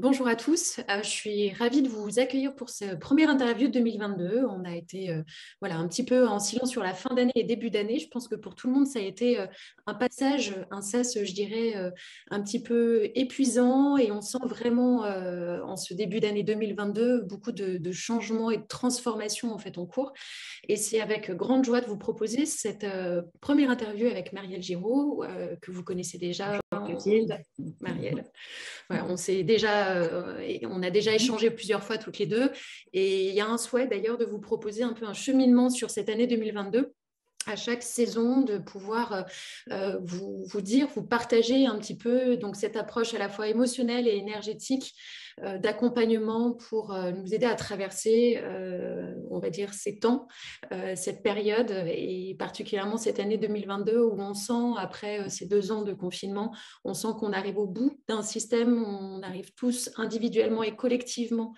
Bonjour à tous, je suis ravie de vous accueillir pour ce premier interview de 2022. On a été voilà, un petit peu en silence sur la fin d'année et début d'année. Je pense que pour tout le monde, ça a été un passage, un sas, je dirais, un petit peu épuisant et on sent vraiment en ce début d'année 2022 beaucoup de changements et de transformations en fait en cours. Et c'est avec grande joie de vous proposer cette première interview avec Marielle Giraud, que vous connaissez déjà. Clotilde. Marielle. Voilà, on a déjà échangé plusieurs fois toutes les deux. Et il y a un souhait d'ailleurs de vous proposer un peu un cheminement sur cette année 2022 à chaque saison, de pouvoir vous dire, vous partager un petit peu donc cette approche à la fois émotionnelle et énergétique d'accompagnement pour nous aider à traverser, on va dire, ces temps, cette période et particulièrement cette année 2022 où on sent, après ces 2 ans de confinement, on sent qu'on arrive au bout d'un système, on arrive tous individuellement et collectivement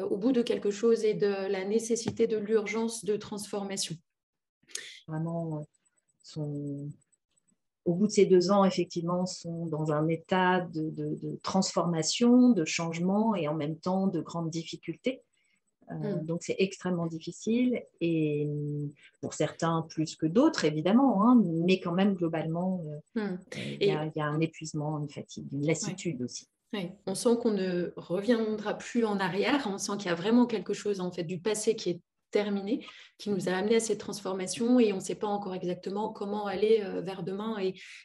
au bout de quelque chose et de la nécessité de l'urgence de transformation. Vraiment, au bout de ces 2 ans, effectivement, sont dans un état de transformation, de changement et en même temps de grandes difficultés. Donc, c'est extrêmement difficile et pour certains plus que d'autres, évidemment, hein, mais quand même, globalement, il y a un épuisement, une fatigue, une lassitude aussi. Oui. On sent qu'on ne reviendra plus en arrière. On sent qu'il y a vraiment quelque chose en fait du passé qui est terminé, qui nous a amené à cette transformation et on ne sait pas encore exactement comment aller vers demain.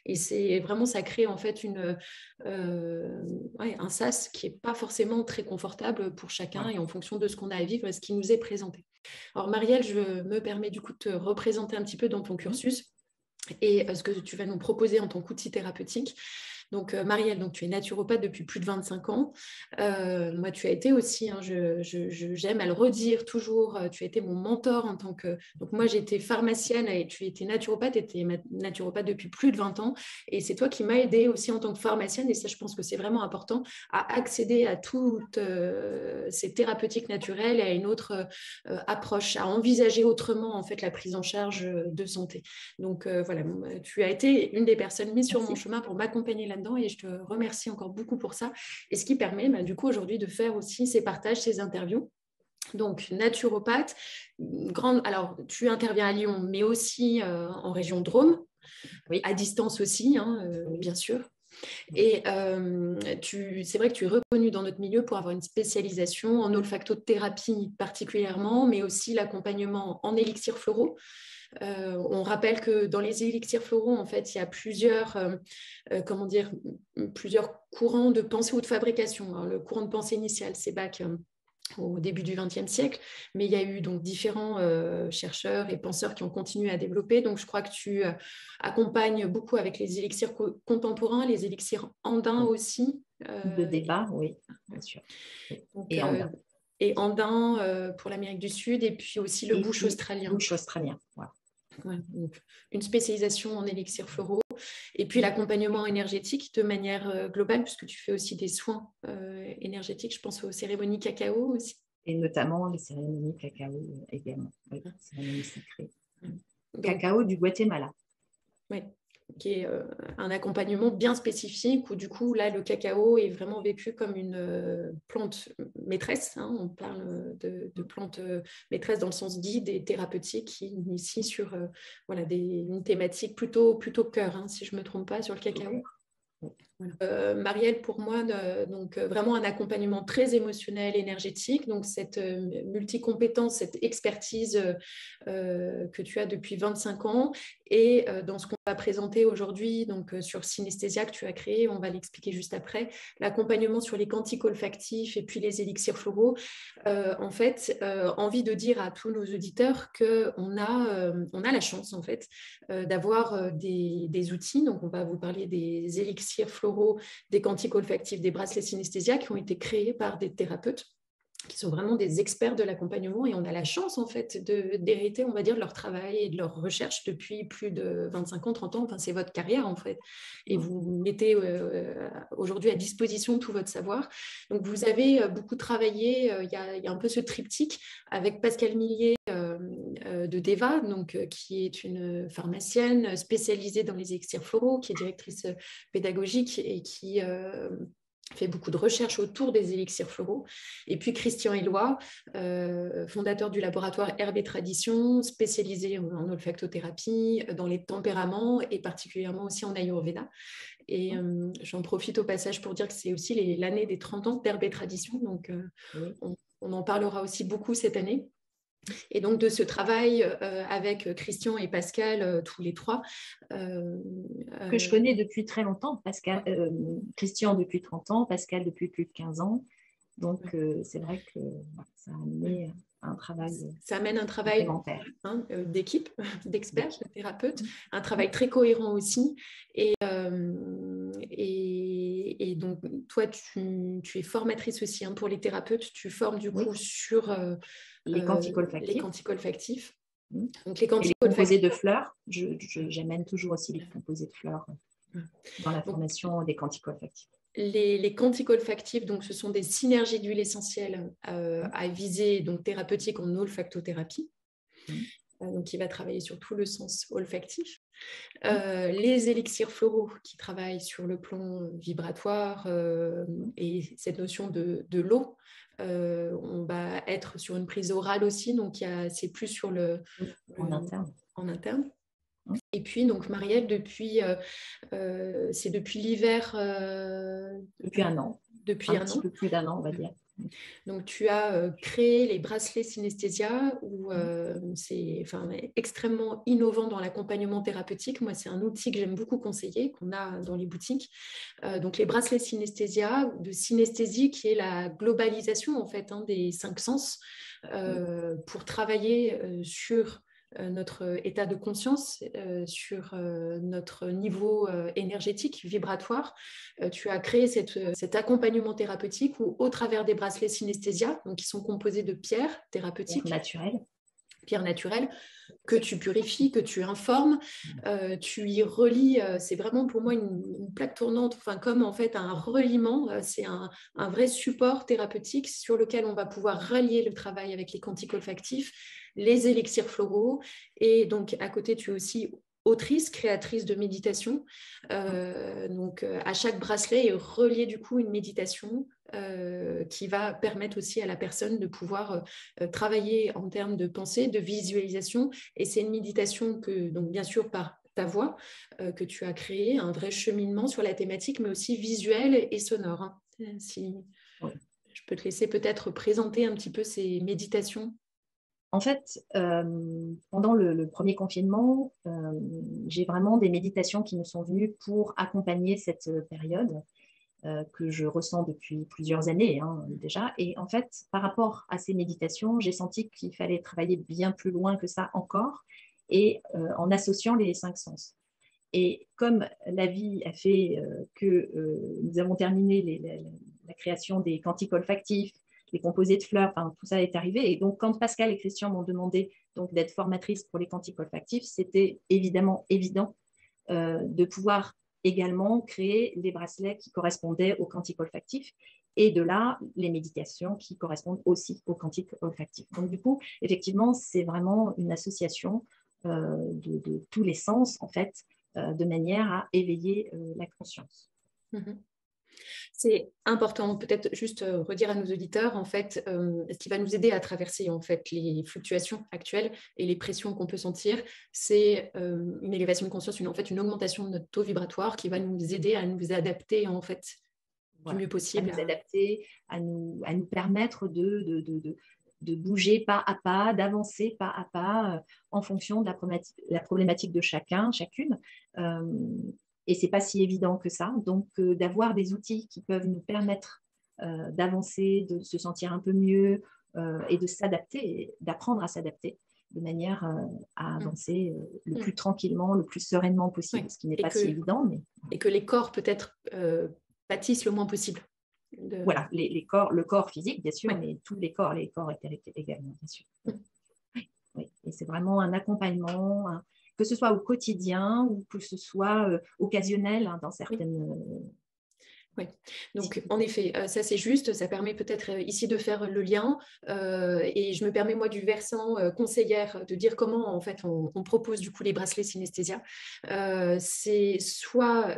Et c'est vraiment, ça crée en fait un sas qui n'est pas forcément très confortable pour chacun et en fonction de ce qu'on a à vivre et ce qui nous est présenté. Alors Marielle, je me permets du coup de te représenter un petit peu dans ton cursus et ce que tu vas nous proposer en tant qu'outil thérapeutique. Donc, Marielle, donc, tu es naturopathe depuis plus de 25 ans. Moi, tu as été aussi, hein, j'aime à le redire toujours, tu as été mon mentor en tant que... Donc, moi, j'étais pharmacienne et tu étais naturopathe et tu es naturopathe depuis plus de 20 ans. Et c'est toi qui m'as aidée aussi en tant que pharmacienne. Et ça, je pense que c'est vraiment important à accéder à toutes ces thérapeutiques naturelles et à une autre approche, à envisager autrement, en fait, la prise en charge de santé. Donc, voilà, tu as été une des personnes mises sur mon chemin pour m'accompagner là-dedans et je te remercie encore beaucoup pour ça. Et ce qui permet du coup aujourd'hui de faire aussi ces partages, ces interviews. Donc, naturopathe, alors tu interviens à Lyon, mais aussi en région Drôme, à distance aussi, hein, bien sûr. Et c'est vrai que tu es reconnu dans notre milieu pour avoir une spécialisation en olfactothérapie particulièrement, mais aussi l'accompagnement en élixirs floraux. On rappelle que dans les élixirs floraux, en fait, il y a plusieurs courants de pensée ou de fabrication. Alors, le courant de pensée initial, c'est Bach au début du XXe siècle, mais il y a eu donc différents chercheurs et penseurs qui ont continué à développer. Donc, je crois que tu accompagnes beaucoup avec les élixirs contemporains, les élixirs andins aussi. De débat, oui, bien sûr. Donc, et andin. Et andin pour l'Amérique du Sud, et puis aussi le bush australien. Bush australien, voilà. Ouais, donc une spécialisation en élixirs floraux et puis l'accompagnement énergétique de manière globale, puisque tu fais aussi des soins énergétiques. Je pense aux cérémonies cacao aussi. Et notamment les cérémonies cacao également, oui, cérémonies sacrées. Cacao du Guatemala. Oui, qui est un accompagnement bien spécifique où du coup là le cacao est vraiment vécu comme une plante maîtresse, hein. On parle de plante maîtresse dans le sens guide et thérapeutique qui initie sur une thématique plutôt cœur, hein, si je ne me trompe pas, sur le cacao. Voilà. Marielle, pour moi, donc vraiment un accompagnement très émotionnel, énergétique, donc cette multicompétence, cette expertise que tu as depuis 25 ans et dans ce qu'on va présenter aujourd'hui, donc sur Synesthésia que tu as créé, on va l'expliquer juste après, l'accompagnement sur les quantiques olfactifs et puis les élixirs floraux. En fait, envie de dire à tous nos auditeurs qu'on a la chance en fait d'avoir des outils, donc on va vous parler des élixirs floraux, des quantiques olfactifs, des bracelets synesthésia qui ont été créés par des thérapeutes qui sont vraiment des experts de l'accompagnement et on a la chance en fait d'hériter, on va dire, de leur travail et de leur recherche depuis plus de 25 ans, 30 ans, enfin c'est votre carrière en fait et vous mettez aujourd'hui à disposition tout votre savoir. Donc vous avez beaucoup travaillé, il y a un peu ce triptyque avec Pascale Millier de Deva, donc, qui est une pharmacienne spécialisée dans les élixirs floraux, qui est directrice pédagogique et qui fait beaucoup de recherches autour des élixirs floraux. Et puis Christian Éloi, fondateur du laboratoire Herbe et Tradition, spécialisé en olfactothérapie, dans les tempéraments et particulièrement aussi en Ayurveda. Et j'en profite au passage pour dire que c'est aussi l'année des 30 ans d'Herbe et Tradition, donc on en parlera aussi beaucoup cette année. Et donc de ce travail avec Christian et Pascal, tous les trois. Que je connais depuis très longtemps, Pascal, Christian depuis 30 ans, Pascal depuis plus de 15 ans. Donc c'est vrai que ça a amené un travail. Ça amène un travail d'équipe, d'experts, de thérapeutes, un travail très cohérent aussi. Et donc, toi, tu es formatrice aussi pour les thérapeutes. Tu formes du coup sur les quantiques olfactifs. Donc, les composés de fleurs. J'amène toujours aussi les composés de fleurs dans la formation des quantiques olfactifs. Les quantiques olfactifs, donc, ce sont des synergies d'huile essentielle à visée donc, thérapeutique en olfactothérapie, donc qui va travailler sur tout le sens olfactif. Les élixirs floraux qui travaillent sur le plan vibratoire et cette notion de l'eau. On va être sur une prise orale aussi, donc c'est plus sur en interne. Et puis, donc, Marielle, c'est depuis l'hiver. Depuis un an. Depuis un petit peu plus d'un an, on va dire. Donc, tu as créé les bracelets synesthésia, où c'est extrêmement innovant dans l'accompagnement thérapeutique. Moi, c'est un outil que j'aime beaucoup conseiller, qu'on a dans les boutiques. Donc, les bracelets synesthésia, de synesthésie, qui est la globalisation, en fait, des 5 sens, pour travailler sur notre état de conscience, sur notre niveau énergétique, vibratoire. Tu as créé cet accompagnement thérapeutique où, au travers des bracelets synesthésia, donc qui sont composés de pierres thérapeutiques, pierres naturelles, que tu purifies, que tu informes, tu y relis, c'est vraiment pour moi une plaque tournante, comme en fait un reliement, c'est un vrai support thérapeutique sur lequel on va pouvoir relier le travail avec les quantiques olfactifs, les élixirs floraux, et donc à côté tu es aussi autrice, créatrice de méditation. Donc à chaque bracelet est relié du coup une méditation qui va permettre aussi à la personne de pouvoir travailler en termes de pensée, de visualisation. Et c'est une méditation que, donc bien sûr par ta voix, que tu as créé, un vrai cheminement sur la thématique, mais aussi visuel et sonore. Si je peux te laisser peut-être présenter un petit peu ces méditations. En fait, pendant le premier confinement, j'ai vraiment des méditations qui me sont venues pour accompagner cette période que je ressens depuis plusieurs années déjà. Et en fait, par rapport à ces méditations, j'ai senti qu'il fallait travailler bien plus loin que ça encore et en associant les 5 sens. Et comme la vie a fait que nous avons terminé la création des quantiques olfactifs, les composés de fleurs, tout ça est arrivé. Et donc, quand Pascal et Christian m'ont demandé d'être formatrice pour les quantiques olfactifs, c'était évidemment évident de pouvoir également créer les bracelets qui correspondaient aux quantiques olfactifs et de là, les méditations qui correspondent aussi aux quantiques olfactifs. Donc, du coup, effectivement, c'est vraiment une association de tous les sens, en fait, de manière à éveiller la conscience. C'est important, peut-être juste redire à nos auditeurs, en fait, ce qui va nous aider à traverser en fait les fluctuations actuelles et les pressions qu'on peut sentir, c'est une élévation de conscience, une augmentation de notre taux vibratoire qui va nous aider à nous adapter en fait du mieux possible. À nous adapter, à nous permettre de bouger pas à pas, d'avancer pas à pas en fonction de la problématique de chacune. Et ce n'est pas si évident que ça. Donc, d'avoir des outils qui peuvent nous permettre d'avancer, de se sentir un peu mieux et de s'adapter, d'apprendre à s'adapter de manière à avancer le plus tranquillement, le plus sereinement possible, ce qui n'est pas si évident. Et que les corps peut-être pâtissent le moins possible. Voilà, le corps physique, bien sûr, mais tous les corps également, bien sûr. Oui. Et c'est vraiment un accompagnement, que ce soit au quotidien ou que ce soit occasionnel dans certaines... Oui, donc en effet, ça c'est juste, ça permet peut-être ici de faire le lien et je me permets moi du versant conseillère de dire comment en fait on propose du coup les bracelets synesthésia. C'est soit,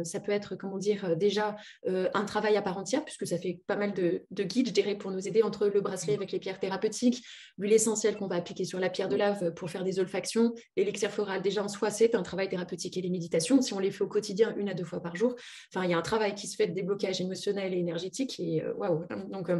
ça peut être comment dire déjà un travail à part entière puisque ça fait pas mal de guides je dirais pour nous aider entre le bracelet avec les pierres thérapeutiques, l'huile essentielle qu'on va appliquer sur la pierre de lave pour faire des olfactions, l'élixir floral déjà en soi c'est un travail thérapeutique et les méditations, si on les fait au quotidien 1 à 2 fois par jour, enfin il y a un travail qui se fait de déblocage émotionnel et énergétique. Et waouh, donc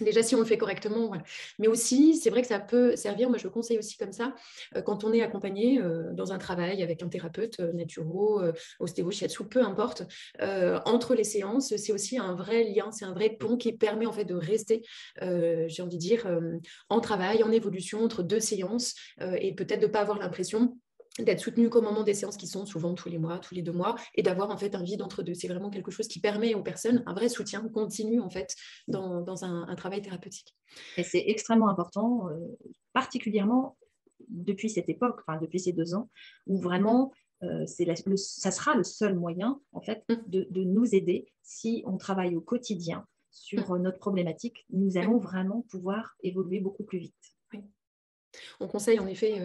déjà, si on le fait correctement, voilà. Mais aussi, c'est vrai que ça peut servir, moi je le conseille aussi comme ça, quand on est accompagné dans un travail avec un thérapeute naturo, ostéo, shiatsu, peu importe, entre les séances, c'est aussi un vrai lien, c'est un vrai pont qui permet en fait de rester, j'ai envie de dire, en travail, en évolution entre 2 séances et peut-être de ne pas avoir l'impression d'être soutenu qu'au moment des séances qui sont souvent tous les mois, tous les 2 mois, et d'avoir en fait un vide entre deux. C'est vraiment quelque chose qui permet aux personnes un vrai soutien continu en fait dans un travail thérapeutique. Et c'est extrêmement important, particulièrement depuis cette époque, enfin depuis ces 2 ans, où vraiment ça sera le seul moyen en fait de nous aider si on travaille au quotidien sur notre problématique. Nous allons vraiment pouvoir évoluer beaucoup plus vite. Oui. On conseille en effet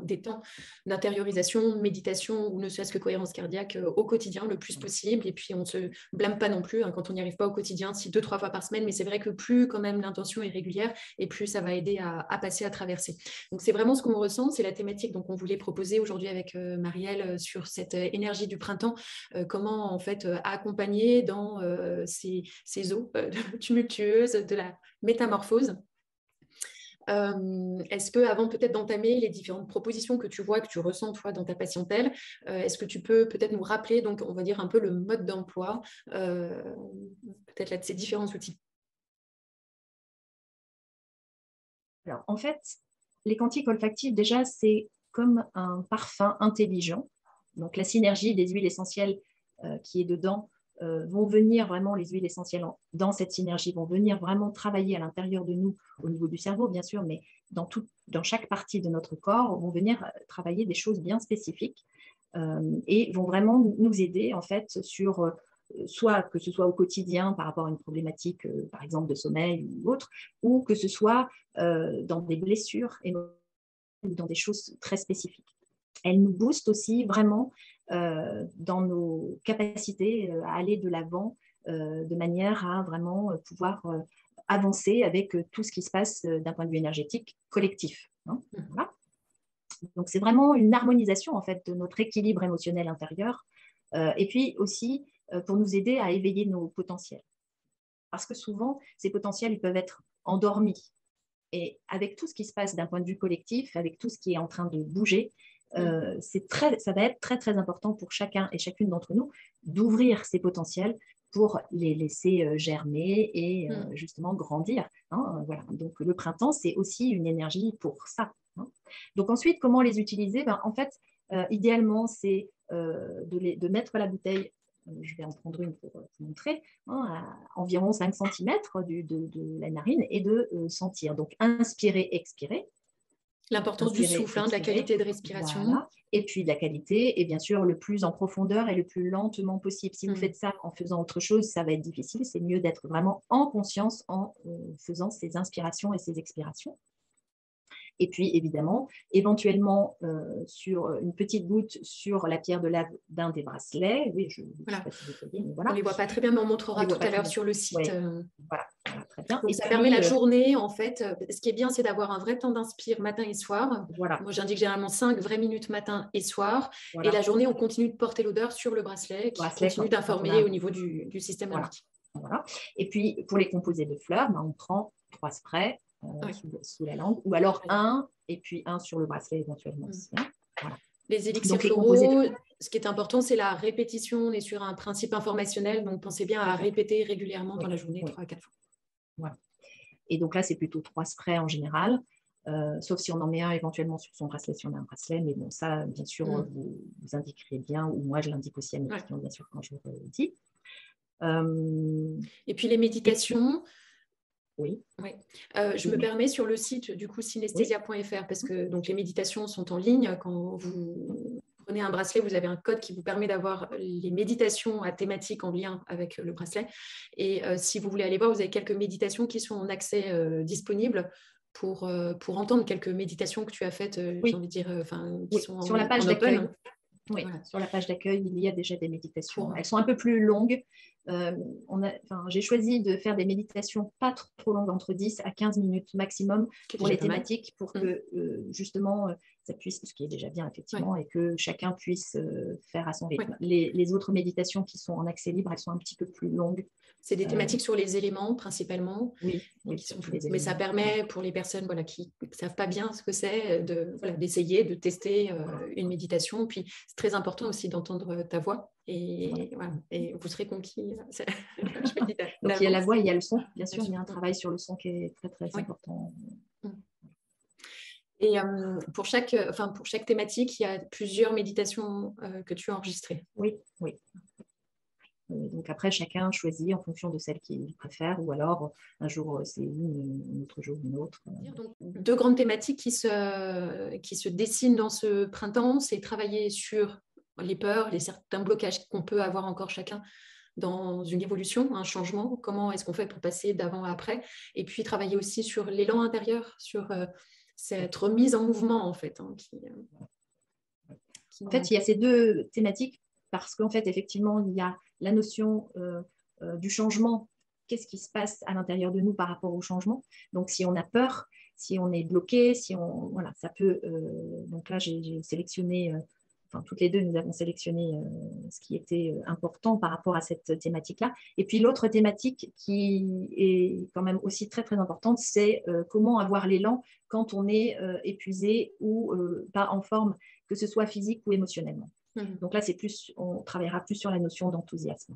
des temps d'intériorisation, méditation ou ne serait-ce que cohérence cardiaque au quotidien le plus possible. Et puis on ne se blâme pas non plus quand on n'y arrive pas au quotidien, si 2-3 fois par semaine. Mais c'est vrai que plus quand même l'intention est régulière et plus ça va aider à passer, à traverser. Donc c'est vraiment ce qu'on ressent, c'est la thématique donc on voulait proposer aujourd'hui avec Marielle sur cette énergie du printemps, comment en fait accompagner dans ces eaux tumultueuses de la métamorphose. Est-ce que, avant peut-être d'entamer les différentes propositions que tu vois, que tu ressens toi dans ta patientèle, est-ce que tu peux peut-être nous rappeler, donc on va dire un peu le mode d'emploi, peut-être là de ces différents outils? Alors, en fait, les quantiques olfactifs, déjà, c'est comme un parfum intelligent. Donc, la synergie des huiles essentielles qui est dedans vont venir vraiment, les huiles essentielles dans cette synergie vont venir vraiment travailler à l'intérieur de nous, au niveau du cerveau, bien sûr, mais dans chaque partie de notre corps, vont venir travailler des choses bien spécifiques et vont vraiment nous aider, en fait, sur soit que ce soit au quotidien par rapport à une problématique, par exemple, de sommeil ou autre, ou que ce soit dans des blessures ou dans des choses très spécifiques. Elle nous booste aussi vraiment dans nos capacités à aller de l'avant de manière à vraiment pouvoir avancer avec tout ce qui se passe d'un point de vue énergétique collectif. Hein. Voilà. Donc, c'est vraiment une harmonisation en fait de notre équilibre émotionnel intérieur et puis aussi pour nous aider à éveiller nos potentiels. Parce que souvent, ces potentiels ils peuvent être endormis. Et avec tout ce qui se passe d'un point de vue collectif, avec tout ce qui est en train de bouger, ça va être très, très important pour chacun et chacune d'entre nous d'ouvrir ces potentiels pour les laisser germer et justement grandir. Hein, voilà. Donc, le printemps, c'est aussi une énergie pour ça. Hein. Donc, ensuite, comment les utiliser? En fait, idéalement, c'est de mettre la bouteille, je vais en prendre une pour vous montrer, à environ 5 cm de la narine et de sentir. Donc, inspirer, expirer. L'importance du souffle, de la qualité de respiration. Voilà. Et puis de la qualité, et bien sûr le plus en profondeur et le plus lentement possible. Si vous faites ça en faisant autre chose, ça va être difficile. C'est mieux d'être vraiment en conscience en faisant ces inspirations et ces expirations. Et puis, évidemment, éventuellement, sur une petite goutte sur la pierre de lave d'un des bracelets. Oui, je ne sais pas si vous voyez, mais voilà. On ne les voit pas très bien, mais on montrera tout à l'heure sur le site. Ouais. Voilà, très bien. Donc, ça permet la journée, en fait. Ce qui est bien, c'est d'avoir un vrai temps d'inspire matin et soir. Voilà. Moi, j'indique généralement 5 vraies minutes matin et soir. Voilà. Et la journée, on continue de porter l'odeur sur le bracelet qui continue d'informer au niveau du système lymphatique. Voilà. Et puis, pour les composés de fleurs, on prend 3 sprays. Sous la langue, ou alors un, et puis un sur le bracelet éventuellement aussi. Hein. Voilà. Les élixirs floraux, ce qui est important, c'est la répétition. On est sur un principe informationnel, donc pensez bien à répéter régulièrement dans la journée, 3 à 4 fois. Voilà. Et donc là, c'est plutôt 3 sprays en général, sauf si on en met un éventuellement sur son bracelet, si on a un bracelet, mais bon, ça, bien sûr, vous indiquerez bien, ou moi, je l'indique aussi à mes clients, bien sûr, quand je vous le dis. Et puis les méditations... Oui. Je me permets sur le site du coup synesthésia.fr parce que donc les méditations sont en ligne quand vous prenez un bracelet, vous avez un code qui vous permet d'avoir les méditations à thématique en lien avec le bracelet. Et si vous voulez aller voir, vous avez quelques méditations qui sont en accès disponible pour entendre quelques méditations que tu as faites, j'ai envie de dire, qui sont sur la page en d'accueil. open. Oui, Voilà. sur la page d'accueil, il y a déjà des méditations. Elles sont un peu plus longues. J'ai choisi de faire des méditations pas trop longues, entre 10 à 15 minutes maximum pour les thématiques, pour que justement ça puisse, ce qui est déjà bien effectivement, et que chacun puisse faire à son rythme. Les autres méditations qui sont en accès libre, elles sont un petit peu plus longues. C'est des thématiques sur les éléments principalement. Oui, mais ça permet pour les personnes qui ne savent pas bien ce que c'est d'essayer, de tester une méditation. Puis c'est très important aussi d'entendre ta voix et vous serez conquis. Donc il y a la voix, il y a le son. Bien sûr, il y a un travail sur le son qui est très très important. Et pour chaque thématique, il y a plusieurs méditations que tu as enregistrées. Oui. Donc après, chacun choisit en fonction de celle qu'il préfère, ou alors un jour c'est une, un autre jour une autre. Donc, 2 grandes thématiques qui se dessinent dans ce printemps, c'est travailler sur les peurs, certains blocages qu'on peut avoir encore chacun dans une évolution, un changement, comment est-ce qu'on fait pour passer d'avant à après, et puis travailler aussi sur l'élan intérieur, sur cette remise en mouvement en fait. En fait, il y a ces 2 thématiques parce qu'en fait, effectivement, il y a la notion du changement. Qu'est-ce qui se passe à l'intérieur de nous par rapport au changement? Donc, si on a peur, si on est bloqué, ça peut. Donc là, j'ai sélectionné, toutes les 2, nous avons sélectionné ce qui était important par rapport à cette thématique-là. Et puis l'autre thématique qui est quand même aussi très très importante, c'est comment avoir l'élan quand on est épuisé ou pas en forme, que ce soit physique ou émotionnellement. Donc là, on travaillera plus sur la notion d'enthousiasme.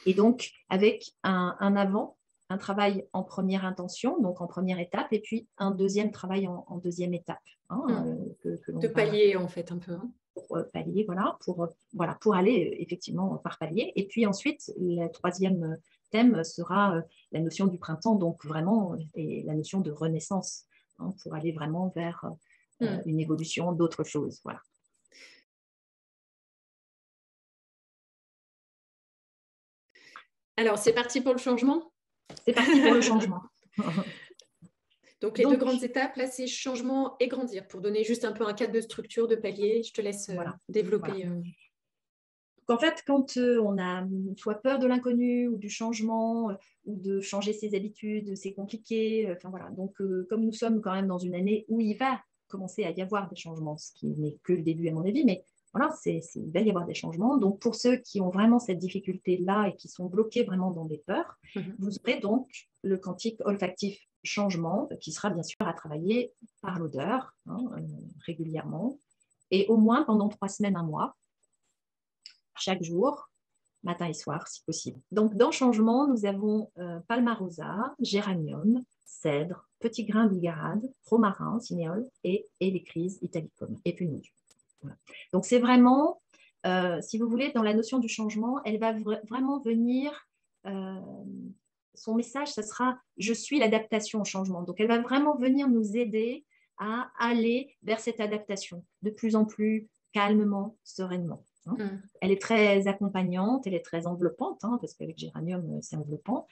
Et donc, avec un travail en première intention, donc en première étape, et puis un deuxième travail en deuxième étape. De palier, en fait, un peu. Pour palier, pour aller effectivement par palier. Et puis ensuite, le troisième thème sera la notion du printemps, donc vraiment, et la notion de renaissance, pour aller vraiment vers une évolution d'autre chose. Voilà. Alors, c'est parti pour le changement? C'est parti pour le changement. Donc, les 2 grandes étapes, là, c'est changement et grandir. Pour donner juste un peu un cadre de structure, de palier, je te laisse développer. Voilà. En fait, quand on a soit peur de l'inconnu ou du changement, ou de changer ses habitudes, c'est compliqué. Donc, comme nous sommes quand même dans une année où il va commencer à y avoir des changements, ce qui n'est que le début à mon avis, mais voilà, il va y avoir des changements. Donc, pour ceux qui ont vraiment cette difficulté-là et qui sont bloqués vraiment dans des peurs, vous aurez donc le quantique olfactif changement, qui sera bien sûr à travailler par l'odeur, régulièrement, et au moins pendant 3 semaines, 1 mois, chaque jour, matin et soir, si possible. Donc, dans changement, nous avons palmarosa, géranium, cèdre, petit grain bigarade, romarin, cinéole et hélicryse italicum, et punus. Voilà. Donc, c'est vraiment, si vous voulez, dans la notion du changement, elle va vraiment venir, son message, ça sera « je suis l'adaptation au changement ». Donc, elle va vraiment venir nous aider à aller vers cette adaptation de plus en plus calmement, sereinement. Elle est très accompagnante, elle est très enveloppante, parce qu'avec géranium, c'est enveloppant,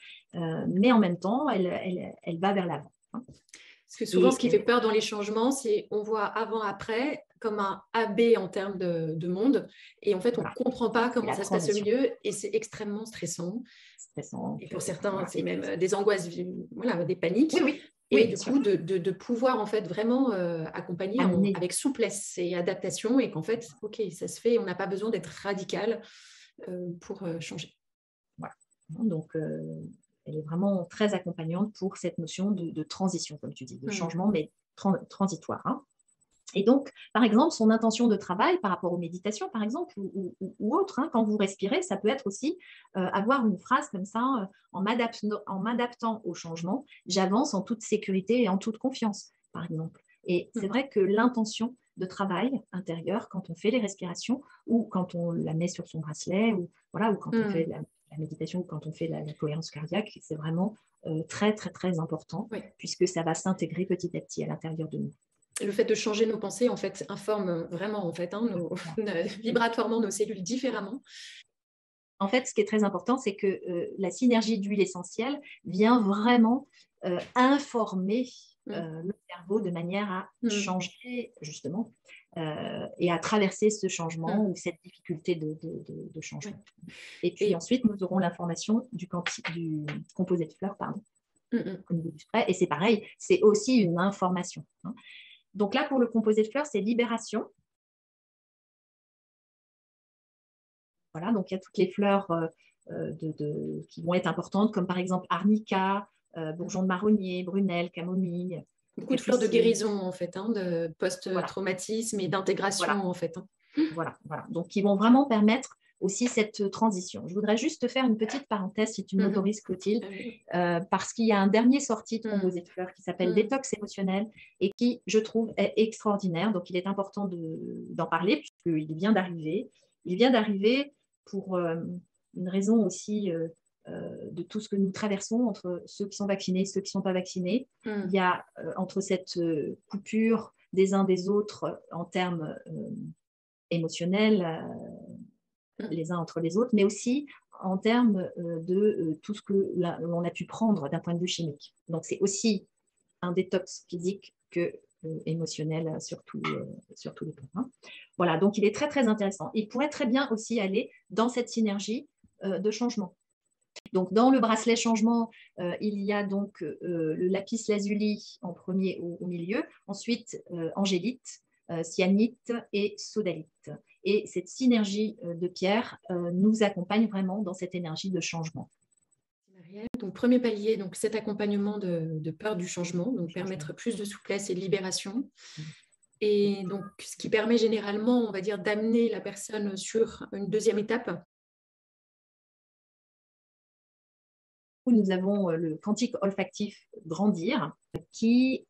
mais en même temps, elle va vers l'avant. Parce que souvent, ce qui fait peur dans les changements, c'est on voit avant-après comme un AB en termes de monde, et en fait, on ne comprend pas comment ça se passe au milieu, et c'est extrêmement stressant. Et pour certains, c'est même des angoisses, des paniques. Et du coup, de pouvoir en fait vraiment accompagner avec souplesse et adaptation, et qu'en fait, ok, ça se fait, on n'a pas besoin d'être radical pour changer. Voilà. Donc, elle est vraiment très accompagnante pour cette notion de transition, comme tu dis, de changement, mais transitoire. Et donc, par exemple, son intention de travail par rapport aux méditations, par exemple, ou autre, quand vous respirez, ça peut être aussi avoir une phrase comme ça, en m'adaptant au changement, j'avance en toute sécurité et en toute confiance, par exemple. Et c'est vrai que l'intention de travail intérieur, quand on fait les respirations, ou quand on la met sur son bracelet, ou quand on fait la méditation, ou quand on fait la cohérence cardiaque, c'est vraiment très, très, très important, puisque ça va s'intégrer petit à petit à l'intérieur de nous. le fait de changer nos pensées, en fait, informe vraiment, en fait, vibratoirement nos cellules différemment. En fait, ce qui est très important, c'est que la synergie d'huile essentielle vient vraiment informer le cerveau de manière à changer, justement, et à traverser ce changement ou cette difficulté de changement. Et puis ensuite, nous aurons l'information du composé de fleurs, pardon, au niveau du spray. Et c'est pareil, c'est aussi une information. Hein. Donc là, pour le composé de fleurs, c'est libération. Voilà, donc il y a toutes les fleurs qui vont être importantes, comme par exemple arnica, bourgeon de marronnier, brunelle, camomille. Beaucoup de fleurs de guérison, en fait, de post-traumatisme et d'intégration, en fait. Voilà. Donc, qui vont vraiment permettre aussi cette transition. Je voudrais juste te faire une petite parenthèse, si tu m'autorises, Clotilde, parce qu'il y a un dernier sorti de composé de fleurs qui s'appelle Détox émotionnel et qui, je trouve, est extraordinaire. Donc, il est important d'en parler puisqu'il vient d'arriver. Il vient d'arriver pour une raison aussi de tout ce que nous traversons entre ceux qui sont vaccinés et ceux qui ne sont pas vaccinés. Il y a entre cette coupure des uns des autres en termes émotionnels les uns entre les autres, mais aussi en termes de tout ce que l'on a pu prendre d'un point de vue chimique. Donc, c'est aussi un détox physique que émotionnel sur tous les points. Hein. Voilà, donc il est très, très intéressant. Il pourrait très bien aussi aller dans cette synergie de changement. Donc, dans le bracelet changement, il y a donc le lapis lazuli en premier au milieu, ensuite angélite, cyanite et sodalite. Et cette synergie de pierres nous accompagne vraiment dans cette énergie de changement. Donc, premier palier, donc cet accompagnement de peur du changement, donc permettre plus de souplesse et de libération. Et donc, ce qui permet généralement, on va dire, d'amener la personne sur une deuxième étape. Nous avons le quantique olfactif grandir qui,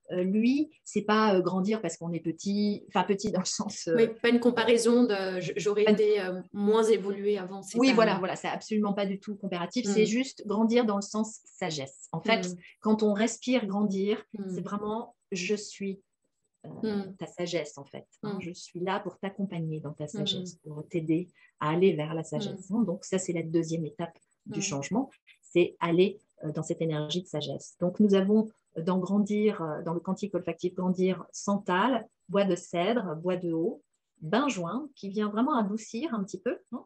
lui, c'est pas grandir parce qu'on est petit, enfin petit dans le sens... Oui, pas une comparaison de j'aurais été moins évoluée avant. Oui, voilà, c'est absolument pas du tout comparatif, c'est juste grandir dans le sens sagesse. En fait, quand on respire grandir, c'est vraiment je suis ta sagesse en fait. Hein, je suis là pour t'accompagner dans ta sagesse, pour t'aider à aller vers la sagesse. Hein, donc ça, c'est la deuxième étape du changement, c'est aller dans cette énergie de sagesse. Donc nous avons dans grandir, dans le quantique olfactif, grandir santal, bois de cèdre, bois de haut, benjoin qui vient vraiment adoucir un petit peu hein,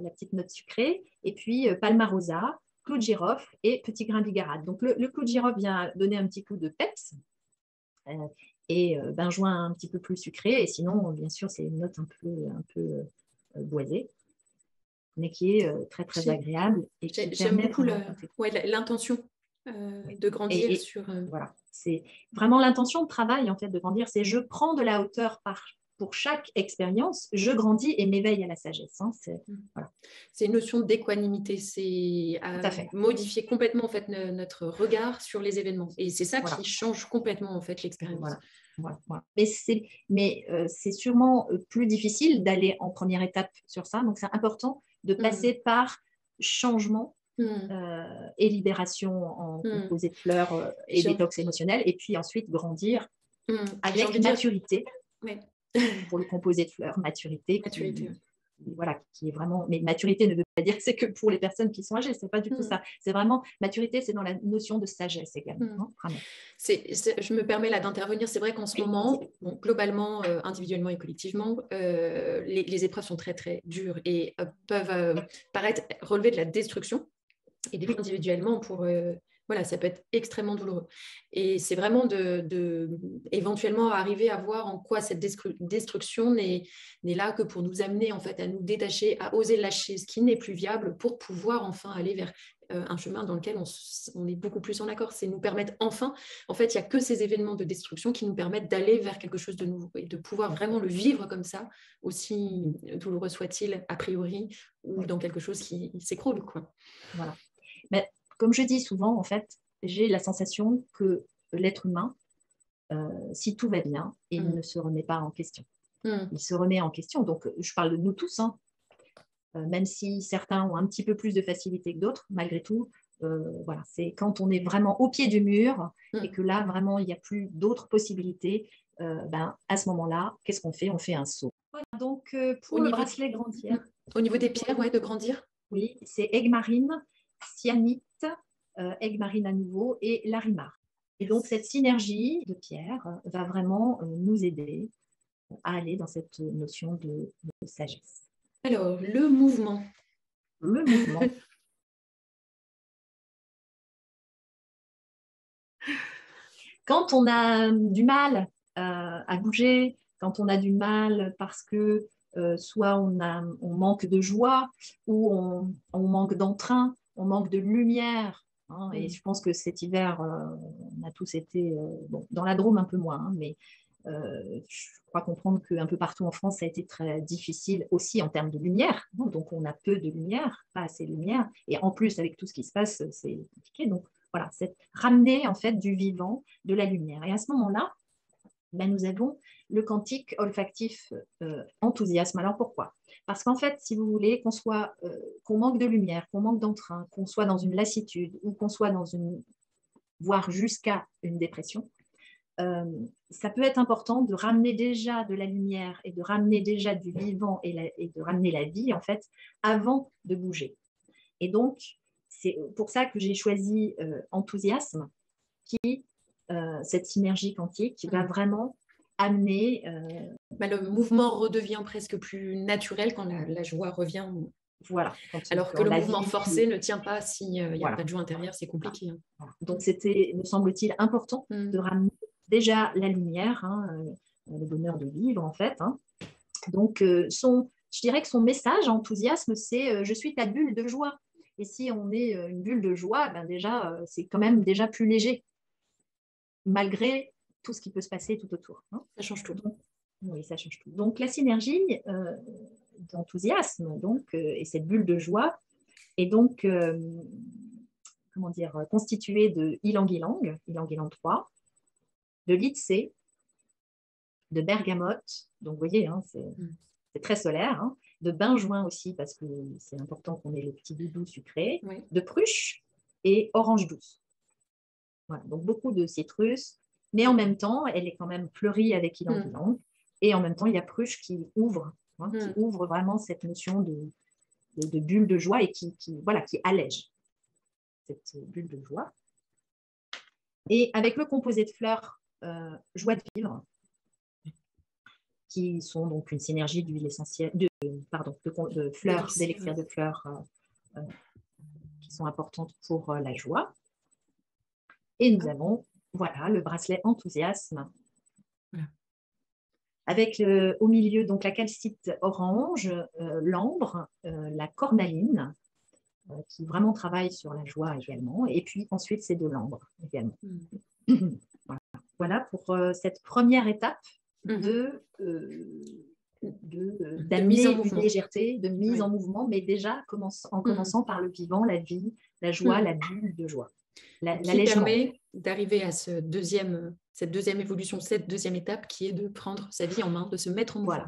la petite note sucrée, et puis palmarosa, clou de girofle et petit grain bigarade. Donc le clou de girofle vient donner un petit coup de peps et benjoin un petit peu plus sucré, et sinon bien sûr c'est une note un peu boisée, mais qui est très très agréable et qui j'aime beaucoup l'intention de grandir sur voilà, c'est vraiment l'intention de travail en fait de grandir, c'est je prends de la hauteur pour chaque expérience, je grandis et m'éveille à la sagesse. Hein, c'est une notion d'équanimité, c'est modifier complètement en fait notre regard sur les événements, et c'est ça qui change complètement en fait l'expérience. Voilà. Mais c'est sûrement plus difficile d'aller en première étape sur ça, donc c'est important de passer par changement et libération en composé de fleurs et détox émotionnel, et puis ensuite grandir avec maturité. Pour le composé de fleurs, maturité. Qui est vraiment... Mais maturité ne veut pas dire que c'est que pour les personnes qui sont âgées, c'est pas du tout ça. C'est vraiment, maturité, c'est dans la notion de sagesse également. Je me permets là d'intervenir. C'est vrai qu'en ce moment, globalement, individuellement et collectivement, les épreuves sont très, très dures et peuvent relever de la destruction. Et des fois, individuellement, ça peut être extrêmement douloureux. Et c'est vraiment éventuellement arriver à voir en quoi cette destruction n'est là que pour nous amener en fait à nous détacher, à oser lâcher ce qui n'est plus viable pour pouvoir enfin aller vers un chemin dans lequel on est beaucoup plus en accord. C'est nous permettre enfin, en fait, il n'y a que ces événements de destruction qui nous permettent d'aller vers quelque chose de nouveau et de pouvoir vraiment le vivre comme ça, aussi douloureux soit-il a priori, ou dans quelque chose qui s'écroule, quoi. Voilà. Mais comme je dis souvent, en fait, j'ai la sensation que l'être humain, si tout va bien, il ne se remet pas en question. Il se remet en question. Donc, je parle de nous tous, hein. Même si certains ont un petit peu plus de facilité que d'autres, malgré tout, Voilà, c'est quand on est vraiment au pied du mur et que là, vraiment, il n'y a plus d'autres possibilités. À ce moment-là, qu'est-ce qu'on fait? On fait un saut. Voilà, donc, pour le bracelet grandière. Au niveau des pierres, ouais, de grandir. Oui, c'est aigue marine, cyanite, aigue marine à nouveau et larimar. Et donc, cette synergie de pierres va vraiment nous aider à aller dans cette notion de sagesse. Alors, le mouvement. Le mouvement. Quand on a du mal à bouger, quand on a du mal parce que soit on manque de joie ou on manque d'entrain, on manque de lumière. Hein, et je pense que cet hiver, on a tous été, bon, dans la Drôme un peu moins, hein, mais je crois comprendre qu'un peu partout en France, ça a été très difficile aussi en termes de lumière. Hein, donc, on a peu de lumière, pas assez de lumière. Et en plus, avec tout ce qui se passe, c'est compliqué. Donc, voilà, c'est ramener en fait du vivant, de la lumière. Et à ce moment-là, nous avons le quantique olfactif enthousiasme. Alors pourquoi? Parce qu'en fait, si vous voulez, qu'on manque de lumière, qu'on manque d'entrain, qu'on soit dans une lassitude ou qu'on soit dans voire jusqu'à une dépression, ça peut être important de ramener déjà de la lumière et de ramener déjà du vivant et de ramener la vie en fait avant de bouger. Et donc, c'est pour ça que j'ai choisi enthousiasme, cette synergie quantique qui va vraiment amener... le mouvement redevient presque plus naturel quand la joie revient. Voilà. Alors que le mouvement forcé ne tient pas s'il n'y a pas de joie intérieure, c'est compliqué. Hein. Voilà. Donc, c'était, me semble-t-il, important de ramener déjà la lumière, hein, le bonheur de vivre, en fait. Hein. Donc, je dirais que son message, enthousiasme, c'est je suis ta bulle de joie. Et si on est une bulle de joie, déjà, c'est quand même déjà plus léger, malgré tout ce qui peut se passer tout autour. Hein. Ça change tout. Donc, oui, ça change tout. Donc, la synergie d'enthousiasme et cette bulle de joie est donc, comment dire, constituée de ylang-ylang 3, de litsé, de bergamote. Donc, vous voyez, hein, c'est très solaire. Hein, de benjoin aussi, parce que c'est important qu'on ait le petit doudou sucré, de pruche et orange douce. Voilà, donc beaucoup de citrus, mais en même temps, elle est quand même fleurie avec ylang-ylang. Et en même temps, il y a pruche qui ouvre vraiment cette notion de bulle de joie et qui allège cette bulle de joie. Et avec le composé de fleurs joie de vivre, qui sont donc une synergie d'huile essentielle, de fleurs, d'élixir de fleurs qui sont importantes pour la joie. Et nous avons, voilà, le bracelet enthousiasme. Avec au milieu, donc la calcite orange, l'ambre, la cornaline, qui vraiment travaille sur la joie également. Et puis ensuite, c'est de l'ambre également. Voilà pour cette première étape d'amener une légèreté, de mise en mouvement, mais déjà en commençant par le vivant, la vie, la joie, la bulle de joie. Qui permet d'arriver à cette deuxième évolution, cette deuxième étape qui est de prendre sa vie en main, de se mettre en mouvement.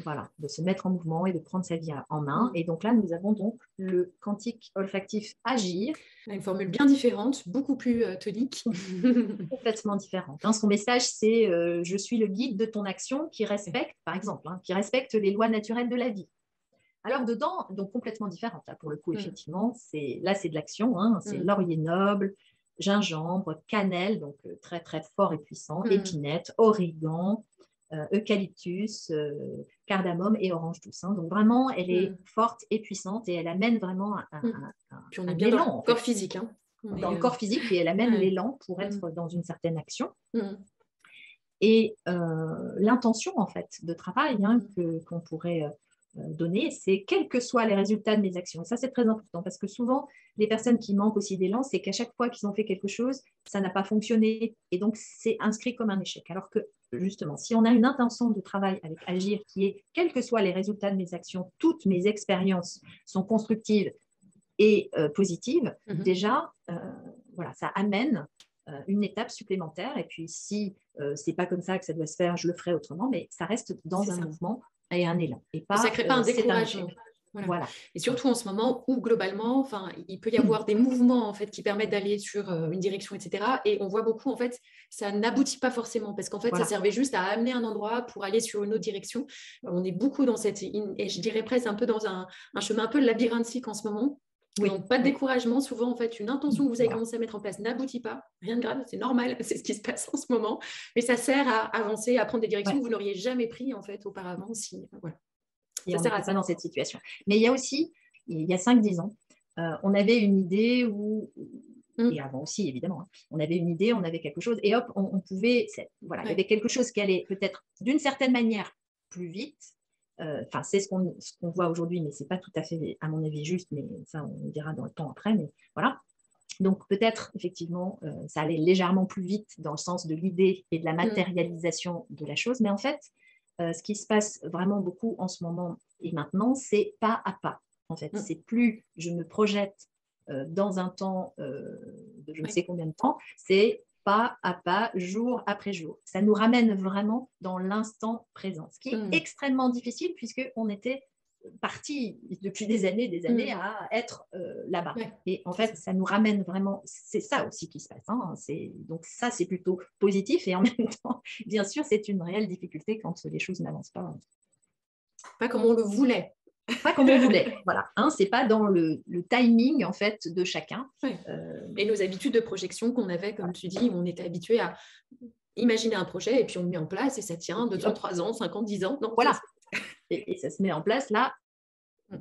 Voilà, de se mettre en mouvement et de prendre sa vie en main. Et donc là, nous avons donc le quantique olfactif agir. Une formule bien différente, beaucoup plus tonique. Complètement différente. Hein. Son message, c'est je suis le guide de ton action qui respecte, par exemple, qui respecte les lois naturelles de la vie. Alors dedans, donc complètement différente. Là, pour le coup, effectivement, c'est de l'action. Hein, c'est laurier noble, gingembre, cannelle, donc très très fort et puissant, épinette, origan, eucalyptus, cardamome et orange douce. Hein. Donc vraiment, elle est forte et puissante et elle amène vraiment Puis on est bien élan, dans le corps physique. Hein. Dans le corps physique, et elle amène l'élan pour être dans une certaine action. Et l'intention, en fait, de travail qu'on pourrait donner, c'est quels que soient les résultats de mes actions. Et ça, c'est très important parce que souvent, les personnes qui manquent aussi d'élan, c'est qu'à chaque fois qu'ils ont fait quelque chose, ça n'a pas fonctionné et donc c'est inscrit comme un échec. Alors que justement, si on a une intention de travail avec Agir qui est quels que soient les résultats de mes actions, toutes mes expériences sont constructives et positives, déjà, voilà, ça amène une étape supplémentaire. Et puis, si c'est pas comme ça que ça doit se faire, je le ferai autrement, mais ça reste dans un mouvement et un élan. Et pas, ça ne crée pas un découragement. Voilà. Et surtout en ce moment où globalement, il peut y avoir des mouvements en fait qui permettent d'aller sur une direction, etc. Et on voit beaucoup en fait, ça n'aboutit pas forcément parce qu'en fait, ça servait juste à amener un endroit pour aller sur une autre direction. On est beaucoup dans cette, et je dirais presque un peu dans un chemin un peu labyrinthique en ce moment. Donc, pas de découragement. Souvent, en fait, une intention que vous avez commencé à mettre en place n'aboutit pas. Rien de grave, c'est normal, c'est ce qui se passe en ce moment. Mais ça sert à avancer, à prendre des directions que vous n'auriez jamais prises en fait auparavant. Voilà. Et on n'était pas dans cette situation. Mais il y a aussi, il y a 5-10 ans, on avait une idée où, et avant aussi évidemment, on avait une idée, on avait quelque chose, et hop, on pouvait, voilà, il y avait quelque chose qui allait peut-être d'une certaine manière plus vite. Enfin, c'est ce qu'on voit aujourd'hui, mais ce n'est pas tout à fait, à mon avis, juste, mais ça, on dira dans le temps après, mais voilà. Donc, peut-être, effectivement, ça allait légèrement plus vite dans le sens de l'idée et de la matérialisation de la chose, mais en fait, ce qui se passe vraiment beaucoup en ce moment et maintenant, c'est pas à pas. En fait, c'est plus je me projette dans un temps de je ne sais combien de temps, c'est pas à pas, jour après jour. Ça nous ramène vraiment dans l'instant présent, ce qui est extrêmement difficile puisqu'on était parti depuis des années à être là-bas. Et en fait, ça nous ramène vraiment, c'est ça aussi qui se passe. Hein. Donc ça, c'est plutôt positif et en même temps, bien sûr, c'est une réelle difficulté quand les choses n'avancent pas. Pas comme on le voulait. Pas comme on voulait, voilà. Hein, c'est pas dans le timing en fait de chacun. Et nos habitudes de projection qu'on avait, comme tu dis, on était habitué à imaginer un projet et puis on le met en place et ça tient 2 ans, 3 ans, 5 ans, 10 ans. Non, voilà. Et ça se met en place là.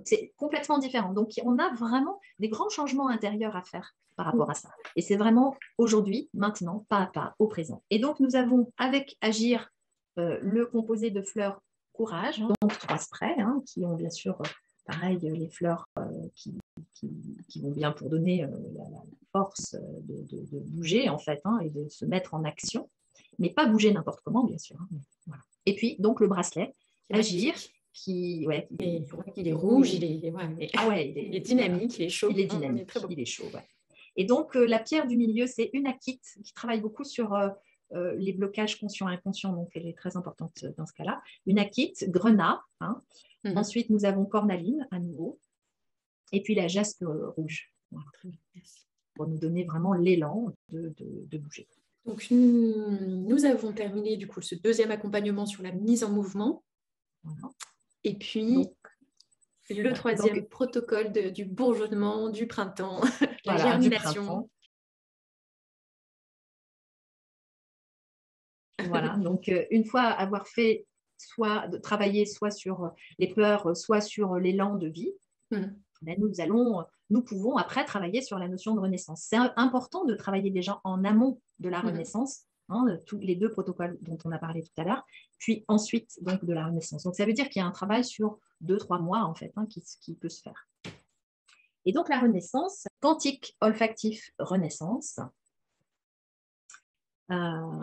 C'est complètement différent. Donc, on a vraiment des grands changements intérieurs à faire par rapport à ça. Et c'est vraiment aujourd'hui, maintenant, pas à pas, au présent. Et donc, nous avons, avec Agir, le composé de fleurs Courage, donc 3 sprays, qui ont bien sûr, pareil, les fleurs qui vont bien pour donner la force de bouger, en fait, et de se mettre en action. Mais pas bouger n'importe comment, bien sûr. Voilà. Et puis, donc, le bracelet, Agir, il est rouge, il est dynamique, il est chaud. Il est dynamique, il est chaud. Ouais. Et donc, la pierre du milieu, c'est une akite qui travaille beaucoup sur les blocages conscients et inconscients, donc elle est très importante dans ce cas-là. Une akite, grenat. Ensuite, nous avons cornaline, à nouveau. Et puis la jaspe rouge. Voilà. Pour nous donner vraiment l'élan de bouger. Donc, nous avons terminé du coup ce deuxième accompagnement sur la mise en mouvement. Voilà. Et puis, donc, le troisième protocole du bourgeonnement, du printemps, la germination. Voilà, donc une fois avoir fait travailler soit sur les peurs, soit sur l'élan de vie, nous pouvons après travailler sur la notion de renaissance. C'est important de travailler déjà en amont de la renaissance, tous les 2 protocoles dont on a parlé tout à l'heure, puis ensuite donc de la renaissance. Donc ça veut dire qu'il y a un travail sur 2-3 mois en fait qui peut se faire. Et donc la renaissance, quantique olfactif renaissance.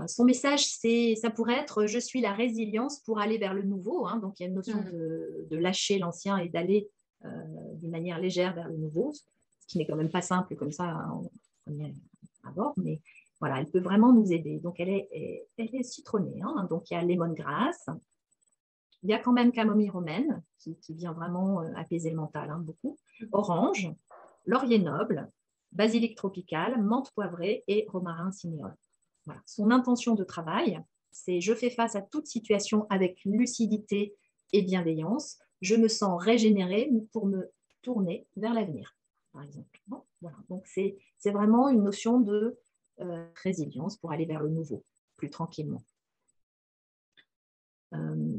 Son message, ça pourrait être « je suis la résilience pour aller vers le nouveau ». Donc il y a une notion de lâcher l'ancien et d'aller d'une manière légère vers le nouveau, ce qui n'est quand même pas simple comme ça en premier abord, mais voilà, elle peut vraiment nous aider. Donc elle est citronnée, donc il y a lemongrass, il y a quand même camomille romaine qui vient vraiment apaiser le mental, beaucoup, orange, laurier noble, basilic tropical, menthe poivrée et romarin cinéole. Voilà. Son intention de travail, c'est « je fais face à toute situation avec lucidité et bienveillance. Je me sens régénérée pour me tourner vers l'avenir », par exemple. Bon, voilà. Donc, c'est vraiment une notion de résilience pour aller vers le nouveau, plus tranquillement.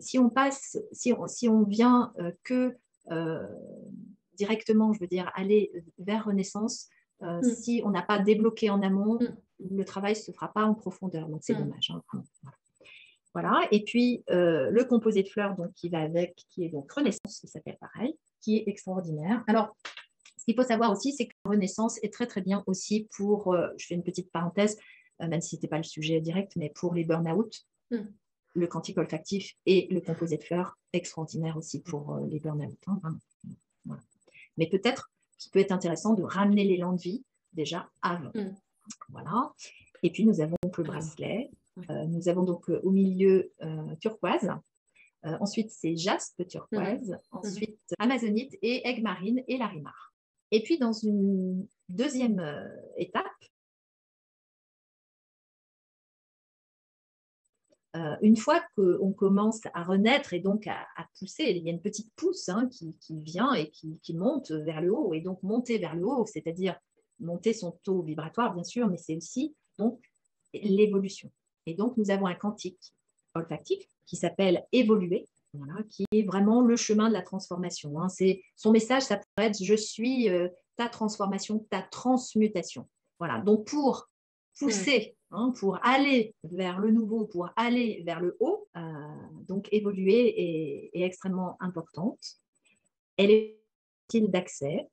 Si on vient que directement, je veux dire, aller vers Renaissance, si on n'a pas débloqué en amont, le travail ne se fera pas en profondeur. Donc, c'est dommage. Voilà. Et puis, le composé de fleurs donc, qui va avec, qui est donc Renaissance, qui s'appelle pareil, qui est extraordinaire. Alors, ce qu'il faut savoir aussi, c'est que Renaissance est très, très bien aussi pour, je fais une petite parenthèse, même si ce n'était pas le sujet direct, mais pour les burn-out, le quantique olfactif et le composé de fleurs, extraordinaire aussi pour les burn-out. Voilà. Mais peut-être qu'il peut être intéressant de ramener l'élan de vie déjà avant. Voilà. Et puis, nous avons donc le bracelet. Nous avons donc au milieu turquoise. Ensuite, c'est jaspe turquoise. Ensuite, amazonite et aigue marine et larimar. Et puis, dans une deuxième étape, une fois qu'on commence à renaître et donc à pousser, il y a une petite pousse qui vient et qui monte vers le haut. Et donc, monter vers le haut, c'est-à-dire monter son taux vibratoire, bien sûr, mais c'est aussi donc l'évolution. Et donc, nous avons un cantique olfactif qui s'appelle Évoluer, voilà, qui est vraiment le chemin de la transformation. Son message, ça pourrait être « Je suis ta transformation, ta transmutation ». Voilà, donc pour pousser, pour aller vers le nouveau, pour aller vers le haut, donc évoluer est extrêmement importante. Elle est utile d'accès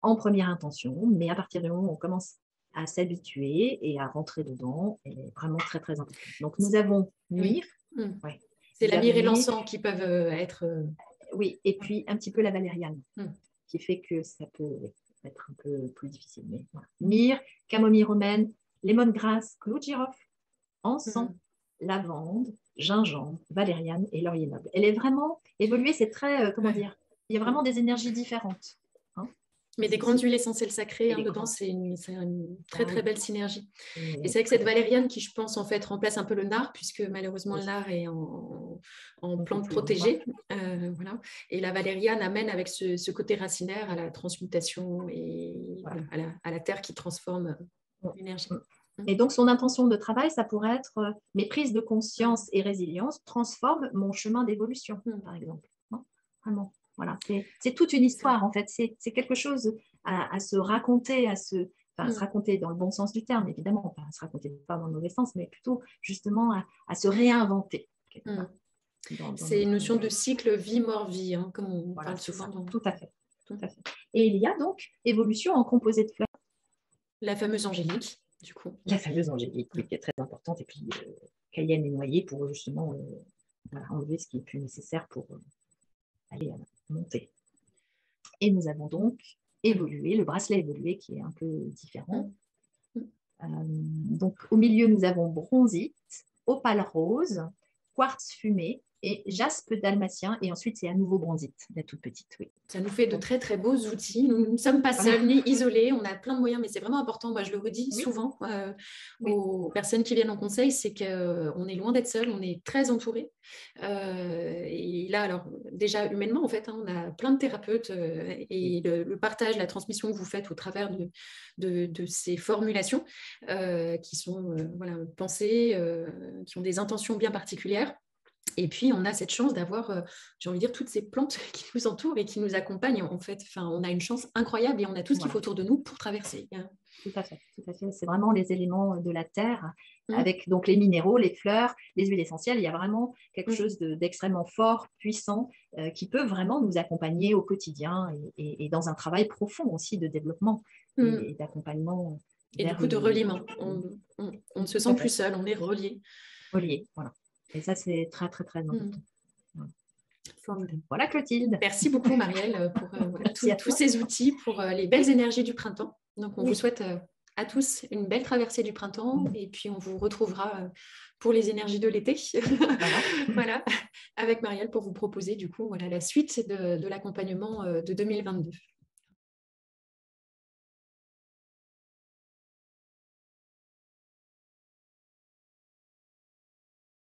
en première intention, mais à partir du moment où on commence à s'habituer et à rentrer dedans, elle est vraiment très, très importante. Donc, nous avons myrrhe. Ouais. C'est la myrrhe et l'encens qui peuvent être... Oui, et puis un petit peu la valériane, qui fait que ça peut être un peu plus difficile. Mais voilà. Myrrhe, camomille romaine, lémongrasse, clou de girofle, encens, lavande, gingembre, valériane et laurier noble. Elle est vraiment évoluée, c'est très, comment dire, il y a vraiment des énergies différentes. Mais des grandes huiles essentielles sacrées dedans, c'est une très très belle synergie. Et c'est vrai que cette valériane qui, je pense, en fait, remplace un peu le nard, puisque malheureusement le nard est en plante protégée. Voilà. Et la valériane amène avec ce côté racinaire à la transmutation et à la terre qui transforme l'énergie. Et donc, son intention de travail, ça pourrait être mes prises de conscience et résilience transforment mon chemin d'évolution, par exemple. Vraiment. Voilà, c'est toute une histoire en fait, c'est quelque chose à se raconter, se raconter dans le bon sens du terme, évidemment, pas à se raconter pas dans le mauvais sens, mais plutôt justement à se réinventer. C'est une notion de cycle vie-mort-vie, comme on parle souvent. Tout à fait. Et il y a donc évolution en composé de fleurs. La fameuse angélique, du coup. La fameuse angélique, qui est très importante, et puis cayenne et noyer pour justement enlever ce qui est plus nécessaire pour aller monter. Et nous avons donc évolué, le bracelet évolué qui est un peu différent. Donc au milieu, nous avons bronzite, opale rose, quartz fumé et jaspe dalmatien. Et ensuite, c'est à nouveau bronzite, la toute petite. Oui. Ça nous fait de très, très beaux outils. Nous ne sommes pas seuls ni isolés. On a plein de moyens, mais c'est vraiment important. Moi, je le redis souvent aux personnes qui viennent en conseil, c'est qu'on est loin d'être seuls. On est très entourés. Et là, alors, déjà, humainement, en fait, on a plein de thérapeutes et le partage, la transmission que vous faites au travers de ces formulations qui sont pensées, qui ont des intentions bien particulières. Et puis, on a cette chance d'avoir, j'ai envie de dire, toutes ces plantes qui nous entourent et qui nous accompagnent. En fait, on a une chance incroyable et on a tout ce qu'il faut autour de nous pour traverser. Tout à fait. C'est vraiment les éléments de la terre, avec donc les minéraux, les fleurs, les huiles essentielles. Il y a vraiment quelque chose d'extrêmement fort, puissant, qui peut vraiment nous accompagner au quotidien et dans un travail profond aussi de développement et d'accompagnement. Et du coup, de reliement. On ne se sent plus seul, on est relié. Relié, voilà. Et ça, c'est très, très, très important. Voilà, Clotilde. Merci beaucoup, Marielle, pour tous ces outils, pour les belles énergies du printemps. Donc, on vous souhaite à tous une belle traversée du printemps et puis on vous retrouvera pour les énergies de l'été. Voilà, avec Marielle pour vous proposer du coup la suite de l'accompagnement de 2022.